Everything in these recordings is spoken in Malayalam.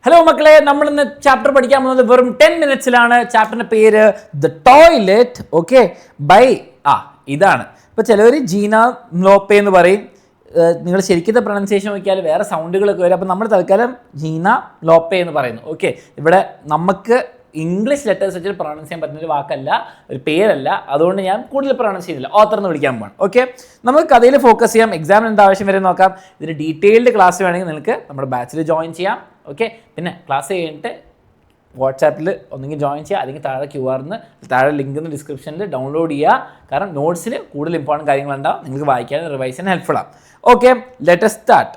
ഹലോ മക്കളെ, നമ്മൾ ഇന്ന് ചാപ്റ്റർ പഠിക്കാൻ പോകുന്നത് വെറും 10 മിനിറ്റ്സിലാണ്. ചാപ്റ്ററിന്റെ പേര് ദ ടോയ്ലറ്റ്. ഓക്കെ, ബൈ ഇതാണ്. ഇപ്പോൾ ചിലവർ ജീന ലോപ്പെ എന്ന് പറയും. നിങ്ങൾ ശരിക്കത്തെ പ്രൊണൗൺസിയേഷൻ നോക്കിയാൽ വേറെ സൗണ്ടുകളൊക്കെ വരും. അപ്പോൾ നമ്മൾ തൽക്കാലം ജീന ലോപ്പെ എന്ന് പറയുന്നു. ഓക്കെ, ഇവിടെ നമുക്ക് ഇംഗ്ലീഷ് ലെറ്റേഴ്സ് വെച്ചിട്ട് പ്രൊണൗൺസ് ചെയ്യാൻ പറ്റുന്ന ഒരു വാക്കല്ല, ഒരു പേരല്ല. അതുകൊണ്ട് ഞാൻ കൂടുതൽ പ്രൊണൗൺസ് ചെയ്യുന്നില്ല, ഓത്തർ എന്ന് വിളിക്കാൻ പോകണം. ഓക്കെ, നമുക്ക് കഥയിൽ ഫോക്കസ് ചെയ്യാം. എക്സാമിന് എന്താ ആവശ്യം വരെ നോക്കാം. ഇതിന് ഡീറ്റെയിൽഡ് ക്ലാസ് വേണമെങ്കിൽ നിങ്ങൾക്ക് നമ്മുടെ ബാച്ചിൽ ജോയിൻ ചെയ്യാം. ഓക്കെ, പിന്നെ ക്ലാസ് കഴിഞ്ഞിട്ട് വാട്സാപ്പിൽ ഒന്നെങ്കിൽ ജോയിൻ ചെയ്യുക, അല്ലെങ്കിൽ താഴെ QR താഴെ ലിങ്ക് ഡിസ്ക്രിപ്ഷനിൽ ഡൗൺലോഡ് ചെയ്യുക. കാരണം നോട്ട്സിൽ കൂടുതൽ ഇമ്പോർട്ടൻറ്റ് കാര്യങ്ങളുണ്ടാവും, നിങ്ങൾക്ക് വായിക്കാനും റിവൈസിനും ഹെൽപ്ഫുൾ ആവും. Okay, let us start.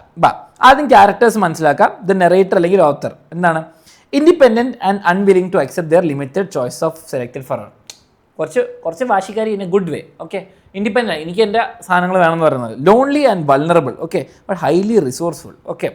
ആദ്യം ക്യാരക്ടേഴ്സ് മനസ്സിലാക്കാം. ദ നെറേറ്റർ അല്ലെങ്കിൽ ഓത്തർ എന്താണ്? Independent and unwilling to accept their limited choice of selected for her. കുറച്ച് വാശിക്കാരി in a good way. Okay, independent, എനിക്ക് എൻ്റെ സാധനങ്ങൾ വേണമെന്ന് പറയുന്നത്. Lonely and vulnerable. Okay, but highly resourceful. Okay,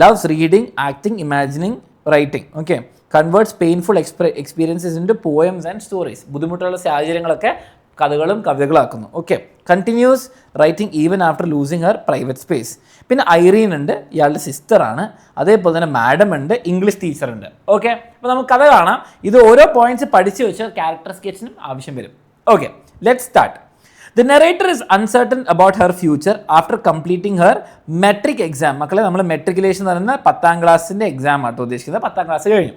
loves reading, acting, imagining, writing. Okay, converts painful experiences into poems and stories. ബുദ്ധിമുട്ടുള്ള സാഹചര്യങ്ങളൊക്കെ കഥകളും കവിതകളാക്കുന്നു. Okay, continues writing even after losing her private space. പിന്നെ ഐറീൻ ഉണ്ട്, ഇയാളുടെ സിസ്റ്ററാണ്. അതേപോലെ തന്നെ മാഡം ഉണ്ട്, ഇംഗ്ലീഷ് ടീച്ചർ ഉണ്ട്. ഓക്കെ, അപ്പോൾ നമുക്ക് കഥ കാണാം. ഇത് ഓരോ പോയിന്റ്സ് പഠിച്ചു വെച്ചാൽ ക്യാരക്ടർ സ്കെച്ചിനും ആവശ്യം വരും. Okay, let's start. The narrator is uncertain about her future after completing her metric exam. മക്കളെ, നമ്മൾ മെട്രിക്കുലേഷൻ എന്ന് പറയുന്ന 10ാം ക്ലാസ്സിൻ്റെ എക്സാം ആട്ടോ ഉദ്ദേശിക്കുന്നത്. 10ാം ക്ലാസ് കഴിഞ്ഞു.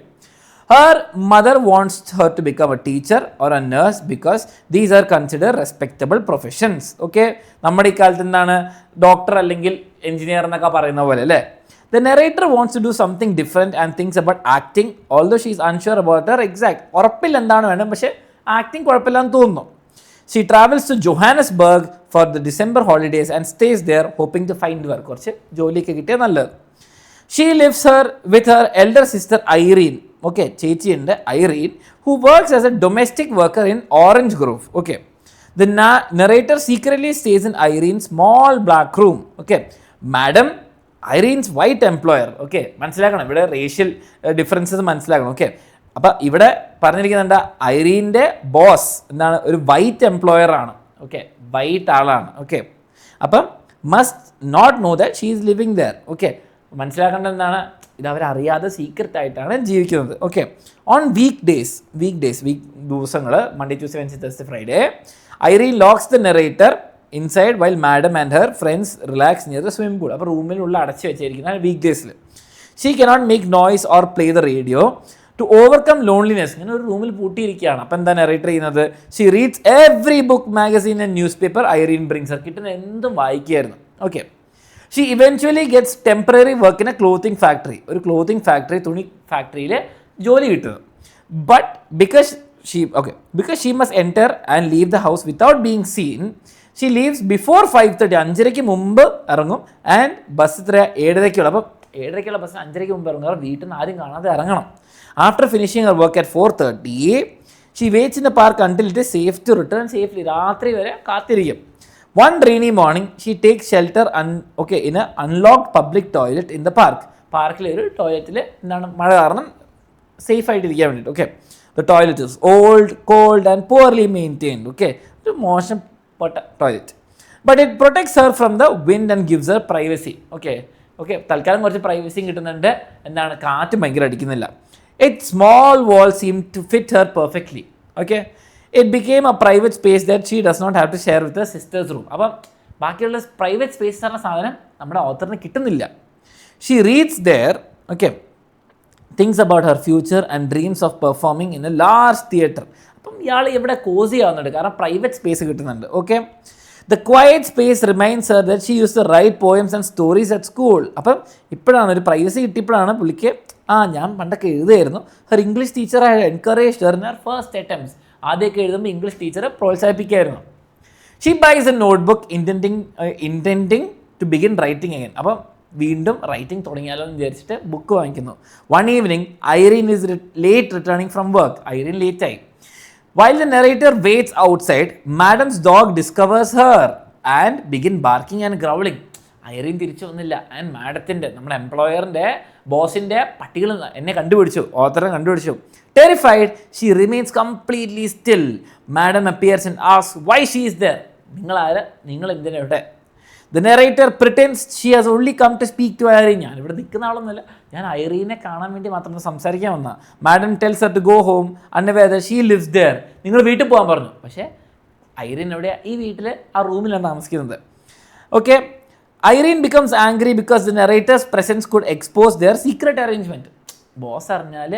Her mother wants her to become a teacher or a nurse because these are considered respectable professions. Okay, നമ്മുടെ ഈ കാലത്ത് എന്താണ് ഡോക്ടർ അല്ലെങ്കിൽ എഞ്ചിനീയർ എന്നൊക്കെ പറയുന്ന പോലെ അല്ലേ. The narrator wants to do something different and thinks about acting, although she is unsure about her exact. ഉറപ്പില്ല എന്താണ് വേണം, പക്ഷേ ആക്ടിങ് കുഴപ്പമില്ലാന്ന് തോന്നുന്നു. She travels to Johannesburg for the December holidays and stays there hoping to find work. കുറച്ച് ജോലിയൊക്കെ കിട്ടിയാൽ നല്ലത്. She lives with her elder sister Irene. Okay, ചേച്ചിയുണ്ട് Irene, who works as a domestic worker in Orange Grove. Okay, the narrator secretly stays in Irene's small black room. Okay, Madam, Irene's white employer. Okay, മനസ്സിലാക്കണം, ഇവിടെ റേഷ്യൽ ഡിഫറൻസസ് മനസ്സിലാക്കണം. ഓക്കെ, അപ്പം ഇവിടെ പറഞ്ഞിരിക്കുന്നുണ്ട് ഐറീൻ്റെ ബോസ് എന്താണ്, ഒരു വൈറ്റ് എംപ്ലോയർ ആണ്. ഓക്കെ, വൈറ്റ് ആളാണ്. ഓക്കെ, അപ്പം must not know that she is living there. Okay, മനസ്സിലാക്കേണ്ടത് എന്താണ്, ഇത് അവരറിയാതെ സീക്രട്ട് ആയിട്ടാണ് ജീവിക്കുന്നത്. ഓക്കെ, ഓൺ വീക്ക് ദിവസങ്ങൾ Monday Tuesday Wednesday Thursday Friday, Irene locks the narrator inside while madam and her friends relax near the swimming pool. അപ്പോൾ റൂമിലുള്ള അടച്ചു വെച്ചിരിക്കുന്ന വീക്ക് ഡേയ്സിൽ. She cannot make noise or play the radio to overcome loneliness. ഇങ്ങനെ ഒരു റൂമിൽ പൂട്ടിയിരിക്കുകയാണ്. അപ്പോൾ എന്താ നെറേറ്റർ ചെയ്യുന്നത്? She reads every book, magazine and newspaper Irene brings her. കിട്ടുന്ന എന്തും വായിക്കുകയായിരുന്നു. Okay, she eventually gets temporary work in a clothing factory. ഒരു ക്ലോത്തിങ് ഫാക്ടറി, തുണി ഫാക്ടറിയിൽ ജോലി കിട്ടുന്നു. But because she must enter and leave the house without being seen, she leaves before 5:30. 5:30 മുമ്പ് ഇറങ്ങും. ആൻഡ് ബസ് ഇത്ര 7:30 അപ്പം 7:30 ബസ്സിന് 5:30 മുമ്പ് ഇറങ്ങും. വീട്ടിൽ നിന്ന് ആരും കാണാതെ ഇറങ്ങണം. After finishing her work at 4:30, she waits in the park until it is safe to return safely. രാത്രി വരെ കാത്തിരിക്കും. One rainy morning, she takes shelter in a unlocked public toilet in the park. പാർക്കിലെ ഒരു ടോയ്ലറ്റിൽ എന്താണ് മഴ കാരണം സേഫ് ആയിട്ടിരിക്കാൻ വേണ്ടിയിട്ട്. Okay, the toilet is old, cold and poorly maintained. Okay, ഒരു മോശപ്പെട്ട toilet. But it protects her from the wind and gives her privacy. Okay, തൽക്കാലം കുറച്ച് പ്രൈവസിയും കിട്ടുന്നുണ്ട്. എന്താണ്, കാറ്റ് ഭയങ്കര അടിക്കുന്നില്ല. Its small wall seemed to fit her perfectly. Okay, it became a private space that she does not have to share with her sister's room. അപ്പം ബാക്കിയുള്ള പ്രൈവറ്റ് സ്പേസ് എന്ന സാധനം നമ്മുടെ ഓത്തറിന് കിട്ടുന്നില്ല. She reads there, okay, thinks about her future and dreams of performing in a large theatre. അപ്പം ഇയാൾ ഇവിടെ കോസ് ചെയ്യാവുന്നുണ്ട്, കാരണം പ്രൈവറ്റ് സ്പേസ് കിട്ടുന്നുണ്ട്. Okay, the quiet space reminds her that she used to write poems and stories at school. അപ്പം ഇപ്പോഴാണ് ഒരു പ്രൈവസി കിട്ടിയപ്പോഴാണ് പുള്ളിക്ക് ഞാൻ പണ്ടൊക്കെ എഴുതുമായിരുന്നു. Her English teacher encouraged her in her first attempts. ആദ്യമൊക്കെ എഴുതുമ്പോൾ ഇംഗ്ലീഷ് ടീച്ചറെ പ്രോത്സാഹിപ്പിക്കുമായിരുന്നു. She buys a notebook intending to begin writing again. അപ്പം വീണ്ടും റൈറ്റിംഗ് തുടങ്ങിയാലോ എന്ന് വിചാരിച്ചിട്ട് ബുക്ക് വാങ്ങിക്കുന്നു. One evening Irene is late returning from work. Irene ലേറ്റായി. While the narrator waits outside, Madam's dog discovers her and begin barking and growling. Irene തിരിച്ചു വന്നില്ല. ആൻഡ് മാഡത്തിൻ്റെ, നമ്മുടെ എംപ്ലോയറിൻ്റെ ബോസിൻ്റെ പട്ടികൾ എന്നെ കണ്ടുപിടിച്ചു, ഓത്തറെ കണ്ടുപിടിച്ചു. Terrified, she remains completely still. Madam appears and asks why she is there. നിങ്ങൾ എന്തിനാ ഇവിടെ? The narrator pretends she has only come to speak to Irene. ഞാൻ ഇവിടെ നിൽക്കുന്ന ആളൊന്നുമല്ല, ഞാൻ ഐറീനെ കാണാൻ വേണ്ടി മാത്രം സംസാരിക്കാൻ വന്ന. Madam tells her to go home unaware that she lives there. നിങ്ങൾ വീട്ടിൽ പോകാൻ പറഞ്ഞു, പക്ഷേ ഐറീൻ എവിടെയാ? ഈ വീട്ടിൽ ആ റൂമിലാണ് താമസിക്കുന്നത്. Okay, Irene becomes angry because the narrator's presence could expose their secret arrangement. Boss അറിഞ്ഞാൽ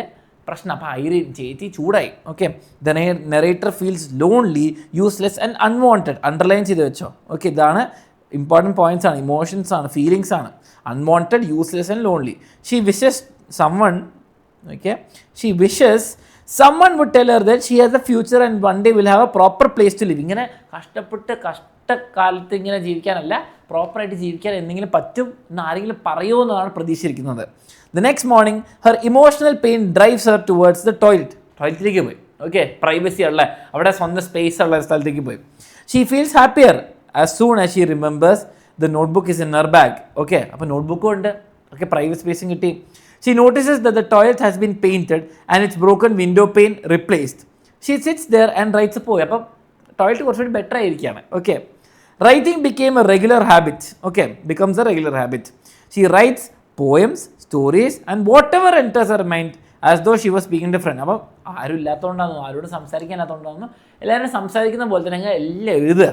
പ്രശ്നം. അപ്പോൾ ഐറീൻ ചേച്ചി ചൂടായി. Okay, the narrator feels lonely, useless and unwanted. Underline ചെയ്ത് വെച്ചോ. ഓക്കെ, ഇതാണ് ഇമ്പോർട്ടൻറ്റ് പോയിന്റ്സ് ആണ്, ഇമോഷൻസ് ആണ്, ഫീലിങ്സ് ആണ്. Unwanted, useless and lonely. She wishes someone, okay, she wishes someone would tell her that she has a future and one day will have a proper place to live. ഇങ്ങനെ കഷ്ടകാലത്ത് ഇങ്ങനെ ജീവിക്കാനല്ല, പ്രോപ്പറായിട്ട് ജീവിക്കാൻ എന്തെങ്കിലും പറ്റും എന്ന് ആരെങ്കിലും പറയുമോ എന്നാണ് പ്രതീക്ഷിച്ചിരിക്കുന്നത്. The next morning, her emotional pain drives her towards the toilet. ടോയ്ലറ്റിലേക്ക് പോയി. ഓക്കെ, പ്രൈവസി ഉള്ള, അവിടെ സ്വന്തം സ്പേസ് ഉള്ള സ്ഥലത്തേക്ക് പോയി. She feels happier as soon as she remembers the notebook is in her bag. Okay, അപ്പോൾ നോട്ട്ബുക്കും ഉണ്ട്. ഓക്കെ, പ്രൈവറ്റ് സ്പേസും കിട്ടി. She notices that the toilet has been painted and its broken window pane replaced. She sits there and writes a poem. അപ്പം ടോയ്ലറ്റ് കുറച്ചുകൂടി ബെറ്റർ ആയിരിക്കുകയാണ്. Okay, writing became a regular habit. Okay, becomes a regular habit. She writes poems, stories and whatever enters her mind as though she was speaking to a friend. അപ്പോൾ ആരും ഇല്ലാത്തതുകൊണ്ടാണ്, ആരോട് സംസാരിക്കാനാത്തതുകൊണ്ടാണ്, എല്ലാവരും സംസാരിക്കുന്ന പോലെ തന്നെ എല്ലാം എഴുതുക.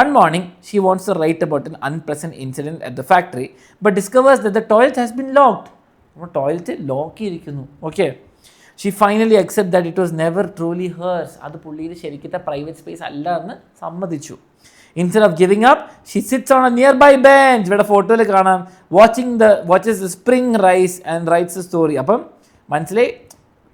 One morning, she wants to write about an unpleasant incident at the factory, but discovers that the toilet has been locked. അപ്പോൾ ടോയ്ലറ്റ് ലോക്ക് ചെയ്തിരിക്കുന്നു. Okay, she finally accept that it was never truly hers. അത് പുള്ളിയുടെ ശരിക്കത്തെ പ്രൈവറ്റ് സ്പേസ് അല്ല എന്ന് സമ്മതിച്ചു. Instead of giving up, she sits on a nearby bench. ഇവിടെ ഫോട്ടോയിൽ കാണാം, watches the spring rise and writes a story. അപ്പം മനസ്സിലായി,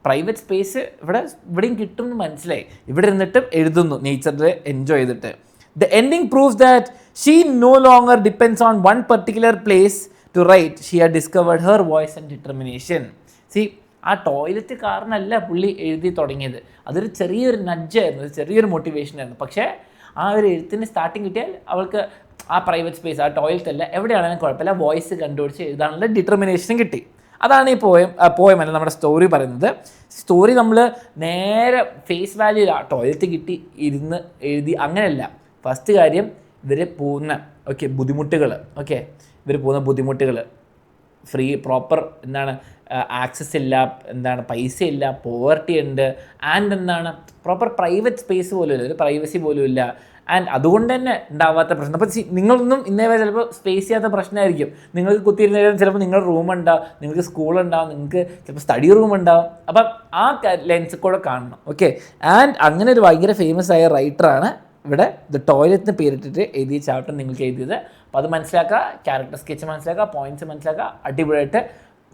പ്രൈവറ്റ് സ്പേസ് ഇവിടെയും കിട്ടും എന്ന് മനസ്സിലായി. ഇവിടെ ഇരുന്നിട്ട് എഴുതുന്നു, നേച്ചറിൽ എൻജോയ് ചെയ്തിട്ട്. The ending proves that she no longer depends on one particular place to write. She had discovered her voice and determination. See, ആ ടോയ്ലറ്റ് കാരണമല്ല പുള്ളി എഴുതി തുടങ്ങിയത്. അതൊരു ചെറിയൊരു നഡ്ജായിരുന്നു, ചെറിയൊരു മോട്ടിവേഷനായിരുന്നു. പക്ഷേ ആ ഒരു എഴുത്തിന് സ്റ്റാർട്ടിങ് കിട്ടിയാൽ അവൾക്ക് ആ പ്രൈവറ്റ് സ്പേസ്, ആ ടോയ്ലറ്റ് അല്ല, എവിടെയാണെങ്കിലും കുഴപ്പമില്ല, വോയിസ് കണ്ടുപിടിച്ച് എഴുതാനുള്ള ഡിറ്റർമിനേഷനും കിട്ടി. അതാണ് ഈ പോയം അല്ല നമ്മുടെ സ്റ്റോറി പറയുന്നത്. സ്റ്റോറി നമ്മൾ നേരെ ഫേസ് വാല്യൂ ആ ടോയ്ലറ്റ് കിട്ടി ഇരുന്ന് എഴുതി അങ്ങനെയല്ല. ഫസ്റ്റ് കാര്യം ഇവർ പോകുന്ന ബുദ്ധിമുട്ടുകൾ, ഇവർ പോകുന്ന ബുദ്ധിമുട്ടുകൾ, പ്രോപ്പർ ആക്സസ് ഇല്ല, പൈസ ഇല്ല, പോവർട്ടി ഉണ്ട്, ആൻഡ് പ്രോപ്പർ പ്രൈവറ്റ് സ്പേസ് പോലും ഇല്ല, ഒരു പ്രൈവസി പോലും ഇല്ല, ആൻഡ് അതുകൊണ്ട് തന്നെ ഉണ്ടാവാത്ത പ്രശ്നം. അപ്പം നിങ്ങളൊന്നും ഇന്നേ വരെ ചിലപ്പോൾ ഫേസ് ചെയ്യാത്ത പ്രശ്നമായിരിക്കും. നിങ്ങൾക്ക് കുത്തിയിരുന്ന ചിലപ്പോൾ നിങ്ങളുടെ റൂം ഉണ്ടാവും, നിങ്ങൾക്ക് സ്കൂളുണ്ടാവും, നിങ്ങൾക്ക് ചിലപ്പോൾ സ്റ്റഡി റൂം ഉണ്ടാവും. അപ്പം ആ ലെൻസിൽ കൂടെ കാണണം. ആൻഡ് അങ്ങനെ ഒരു ഭയങ്കര ഫേമസ് ആയ റൈറ്ററാണ് ഇവിടെ ദ ടോയ്ലറ്റിന് പേരിട്ടിട്ട് എഴുതിയ ചാപ്റ്റർ നിങ്ങൾക്ക് എഴുതിയത്. അപ്പോൾ അത് മനസ്സിലാക്കുക, ക്യാരക്ടർ സ്കെച്ച് മനസ്സിലാക്കുക, പോയിന്റ്സ് മനസ്സിലാക്കുക, അടിപൊളിയായിട്ട്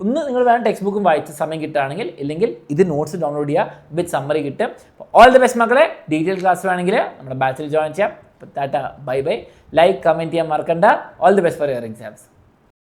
ഒന്ന് നിങ്ങൾ വേണം ടെക്സ്റ്റ് ബുക്കും വായിച്ച് സമയം കിട്ടുകയാണെങ്കിൽ, ഇല്ലെങ്കിൽ ഇത് നോട്ട്സ് ഡൗൺലോഡ് ചെയ്യുക, വിത്ത് സമ്മറി കിട്ടും. ഓൾ ദി ബെസ്റ്റ് മക്കളെ. ഡീറ്റെയിൽ ക്ലാസ് വേണമെങ്കിൽ നമ്മുടെ ബാച്ചിൽ ജോയിൻ ചെയ്യാം. Tata, bye bye. Like comment ചെയ്യാൻ മറക്കണ്ട. All the best for your exams.